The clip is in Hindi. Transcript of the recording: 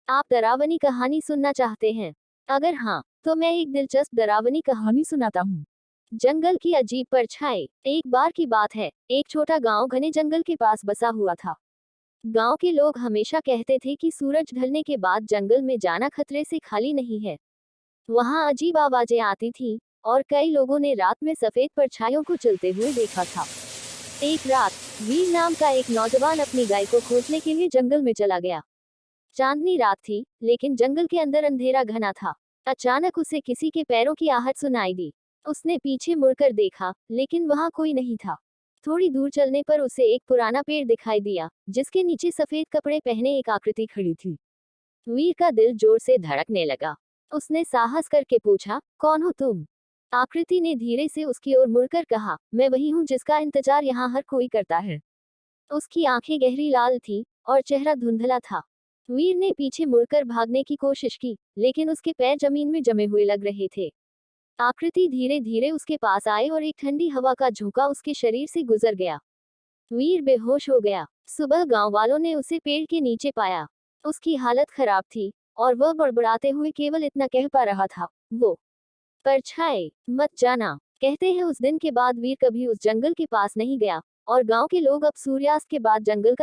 आप डरावनी कहानी सुनना चाहते हैं? अगर हाँ, तो मैं एक दिलचस्प डरावनी कहानी सुनाता हूँ। जंगल की अजीब परछाई। एक बार की बात है, एक छोटा गांव घने जंगल के पास बसा हुआ था। गांव के लोग हमेशा कहते थे कि सूरज ढलने के बाद जंगल में जाना खतरे से खाली नहीं है। वहां अजीब आवाजें आती थीं, और कई लोगों ने रात में सफेद परछाइयों को चलते हुए देखा था। एक रात, वीर नाम का एक नौजवान अपनी गाय को खोजने के लिए जंगल में चला गया। चांदनी रात थी, लेकिन जंगल के अंदर अंधेरा घना था। अचानक उसे किसी के पैरों की आहट सुनाई दी। उसने पीछे मुड़कर देखा, लेकिन वहां कोई नहीं था। थोड़ी दूर चलने पर उसे एक पुराना पेड़ दिखाई दिया, जिसके नीचे सफेद कपड़े पहने एक आकृति खड़ी थी। वीर का दिल जोर से धड़कने लगा। उसने साहस करके पूछा, कौन हो तुम? आकृति ने धीरे से उसकी ओर मुड़कर कहा, मैं वही हूँ जिसका इंतजार यहाँ हर कोई करता है। उसकी आंखें गहरी लाल थी, और चेहरा धुंधला था। वीर ने पीछे मुड़कर भागने की कोशिश की, लेकिन उसके पैर जमीन में जमे हुए लग रहे थे। आकृति धीरे धीरे उसके पास आए और एक ठंडी हवा का झोंका उसके शरीर से गुजर गया। वीर बेहोश हो गया। सुबह गांव वालों ने उसे पेड़ के नीचे पाया। उसकी हालत खराब थी, और वह बड़बड़ाते हुए केवल इतना कह पा रहा था, वो परछाई मत जाना। कहते हैं उस दिन के बाद वीर कभी उस जंगल के पास नहीं गया, और गांव के लोग अब सूर्यास्त के बाद जंगल का